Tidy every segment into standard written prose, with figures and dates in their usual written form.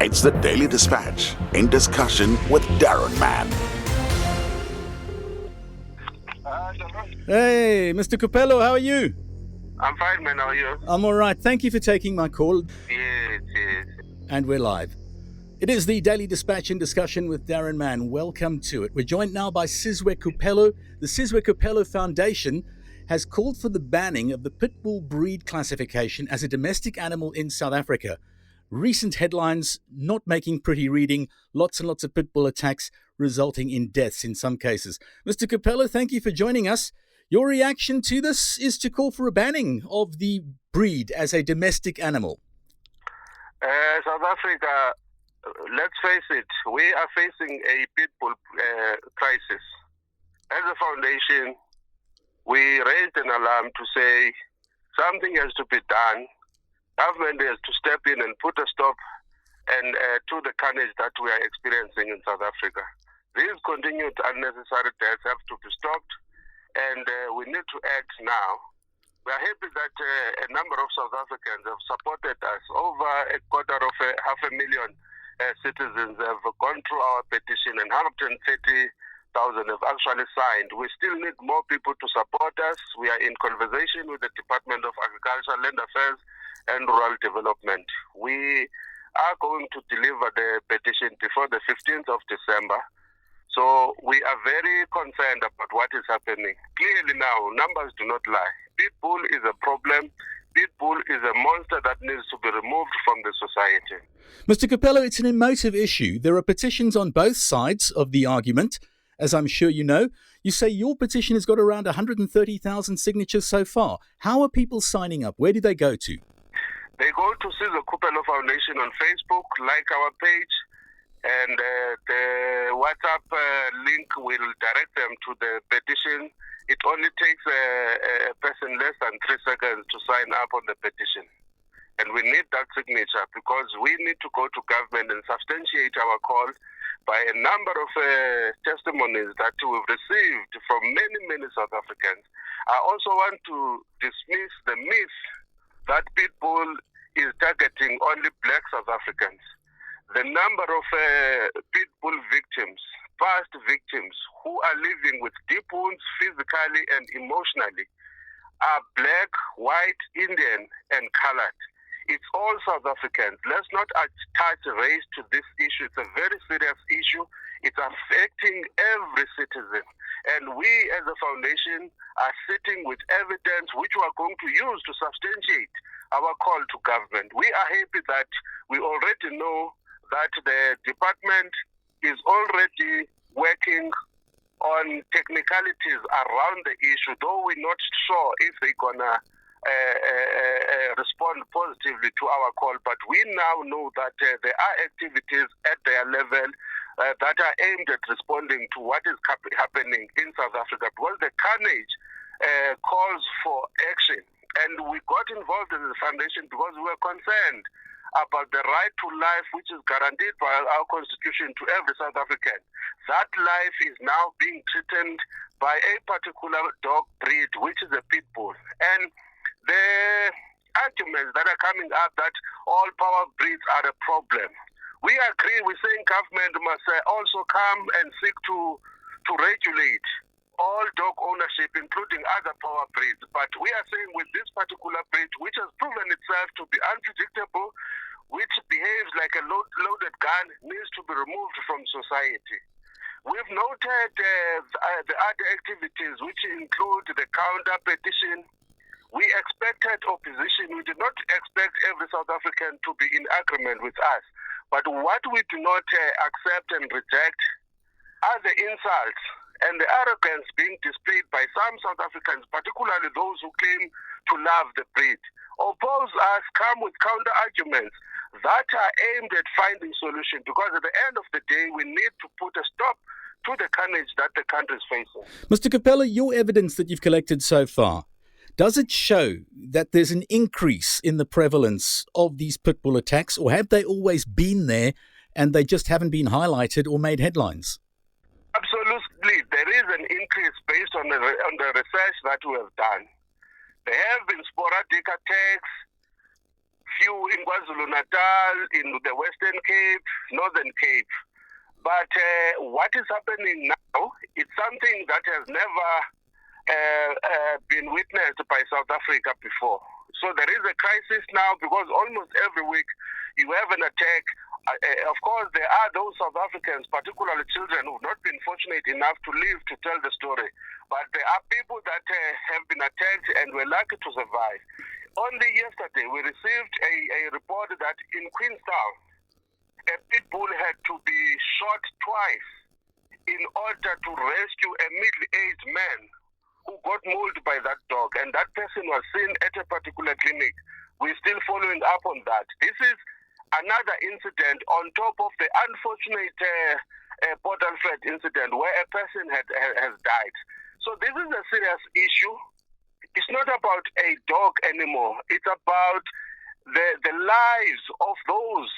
It's the Daily Dispatch in discussion with Daron Man. Hey, Mr. Kupelo, how are you? I'm fine, man. How are you? I'm all right. Thank you for taking my call. Yes. And we're live. It is the Daily Dispatch in discussion with Daron Man. Welcome to it. We're joined now by Sizwe Kupelo. The Sizwe Kupelo Foundation has called for the banning of the pit bull breed classification as a domestic animal in South Africa. Recent headlines not making pretty reading, lots and lots of pit bull attacks resulting in deaths in some cases. Mr. Kupelo, thank you for joining us. Your reaction to this is to call for a banning of the breed as a domestic animal. South Africa, let's face it, we are facing a pit bull crisis. As a foundation, we raised an alarm to say something has to be done. Government has to step in and put a stop to the carnage that we are experiencing in South Africa. These continued unnecessary deaths have to be stopped, and we need to act now. We are happy that a number of South Africans have supported us. Over half a million citizens have gone through our petition, and 130,000 have actually signed. We still need more people to support us. We are in conversation with the Department of Agriculture, Land Affairs, and Rural Development. We are going to deliver the petition before the 15th of December. So we are very concerned about what is happening. Clearly now, numbers do not lie. Pit bull is a problem. Pit bull is a monster that needs to be removed from the society. Mr. Kupelo, it's an emotive issue. There are petitions on both sides of the argument, as I'm sure you know. You say your petition has got around 130,000 signatures so far. How are people signing up? Where do they go to? They go to Sizwe Kupelo Foundation on Facebook, like our page, and the WhatsApp link will direct them to the petition. It only takes a person less than 3 seconds to sign up on the petition. And we need that signature because we need to go to government and substantiate our call by a number of testimonies that we've received from many South Africans. I also want to dismiss the myth that pit bull is targeting only black South Africans. The number of pit bull victims, past victims, who are living with deep wounds physically and emotionally are black, white, Indian, and colored. It's all South Africans. Let's not attach race to this issue. It's a very serious issue. It's affecting every citizen. And we as a foundation are sitting with evidence which we are going to use to substantiate our call to government. We are happy that we already know that the department is already working on technicalities around the issue, though we're not sure if they're going to respond positively to our call. But we now know that there are activities at their level that are aimed at responding to what is happening in South Africa, because the carnage calls for action. And we got involved in the foundation because we were concerned about the right to life, which is guaranteed by our constitution to every South African. That life is now being threatened by a particular dog breed, which is a pit bull. And the arguments that are coming up that all power breeds are a problem. We agree. We're saying government must also come and seek to regulate all dog ownership, including other power breeds. But we are saying with this particular breed, which has proven itself to be unpredictable, which behaves like a loaded gun, needs to be removed from society. We've noted the other activities, which include the counter petition. We expected opposition. We did not expect every South African to be in agreement with us. But what we do not accept and reject are the insults and the arrogance being displayed by some South Africans, particularly those who claim to love the breed. Oppose us, come with counter-arguments that are aimed at finding solutions, because at the end of the day, we need to put a stop to the carnage that the country is facing. Mr. Kupelo, your evidence that you've collected so far, does it show that there's an increase in the prevalence of these pit bull attacks, or have they always been there and they just haven't been highlighted or made headlines? Absolutely. There is an increase based on the research that we have done. There have been sporadic attacks, few in KwaZulu-Natal, in the Western Cape, Northern Cape. But what is happening now, it's something that has never been witnessed by South Africa before. So there is a crisis now because almost every week you have an attack. Of course, there are those South Africans, particularly children, who have not been fortunate enough to live to tell the story. But there are people that have been attacked and were lucky to survive. Only yesterday, we received a report that in Queenstown, a pit bull had to be shot twice in order to rescue a middle-aged man who got mauled by that dog. And that person was seen at a particular clinic. We're still following up on that. This is another incident on top of the unfortunate Port Alfred incident where a person has died. So this is a serious issue. It's not about a dog anymore. It's about the lives of those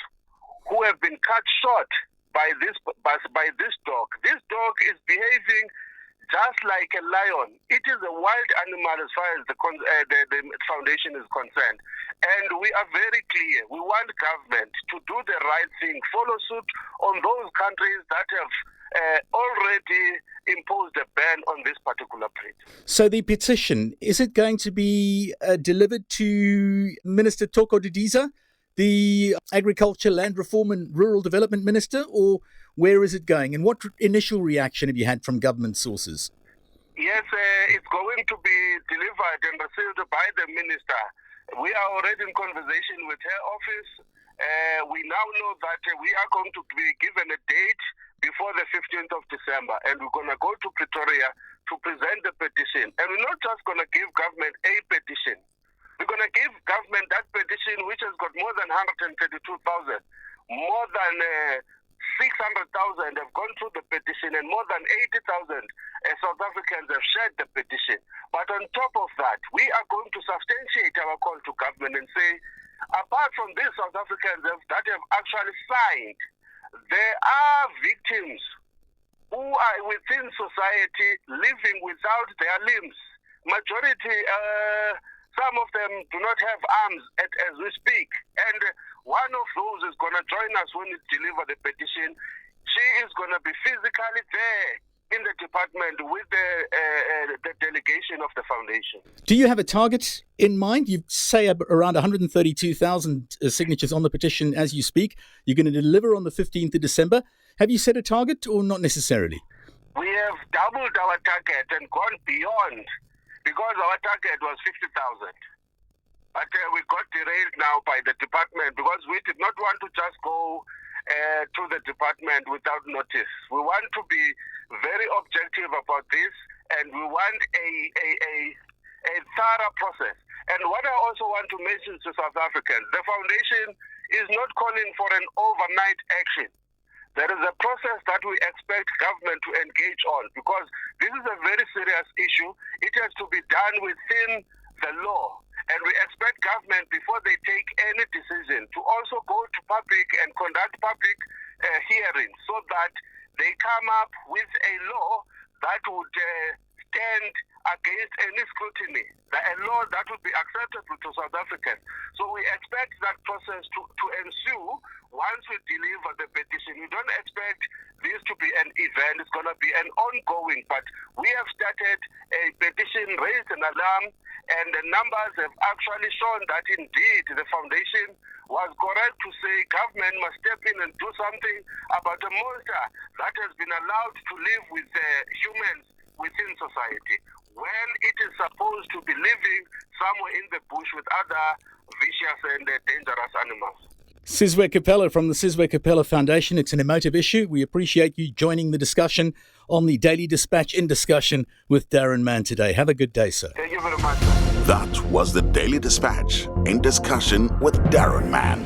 who have been cut short by this dog. This dog is behaving just like a lion. It is a wild animal as far as the foundation is concerned. And we are very clear. We want government to do the right thing, follow suit on those countries that have already imposed a ban on this particular breed. So the petition, is it going to be delivered to Minister Toko Didiza, the Agriculture, Land Reform and Rural Development Minister, or where is it going? And what initial reaction have you had from government sources? Yes, it's going to be delivered and received by the minister. We are already in conversation with her office. We now know that we are going to be given a date before the 15th of December, and we're going to go to Pretoria to present the petition. And we're not just going to give government a petition. We're going to give government that petition, which has got more than 132,000, more than 600,000 have gone through the petition, and more than 80,000 South Africans have shared the petition. But on top of that, we are going to substantiate our call to government and say, apart from these South Africans that have actually signed, there are victims who are within society living without their limbs. Majority, some of them do not have arms as we speak. And one of those is going to join us when we deliver the petition. She is going to be physically there in the department with the delegation of the foundation. Do you have a target in mind? You say around 132,000 signatures on the petition as you speak. You're going to deliver on the 15th of December. Have you set a target or not necessarily? We have doubled our target and gone beyond, because our target was 50,000. But we got derailed now by the department because we did not want to just go to the department without notice. We want to be very objective about this, and we want a thorough process. And what I also want to mention to South Africans, the foundation is not calling for an overnight action. There is a process that we expect government to engage on, because this is a very serious issue. It has to be done within the law. And we expect government, before they take any decision, to also go to public and conduct public hearings so that they come up with a law that would stand against any scrutiny, a law that would be acceptable to South Africans. So we expect that process to ensue once we deliver the petition. We don't expect this to be an event. It's going to be an ongoing, but we have started a petition, raised an alarm, and the numbers have actually shown that indeed the foundation was correct to say government must step in and do something about a monster that has been allowed to live with humans within society, when it is supposed to be living somewhere in the bush with other vicious and dangerous animals. Sizwe Kupelo from the Sizwe Kupelo Foundation. It's an emotive issue. We appreciate you joining the discussion on the Daily Dispatch in discussion with Daron Mann today. Have a good day, sir. Thank you very much. That was the Daily Dispatch in discussion with Daron Mann.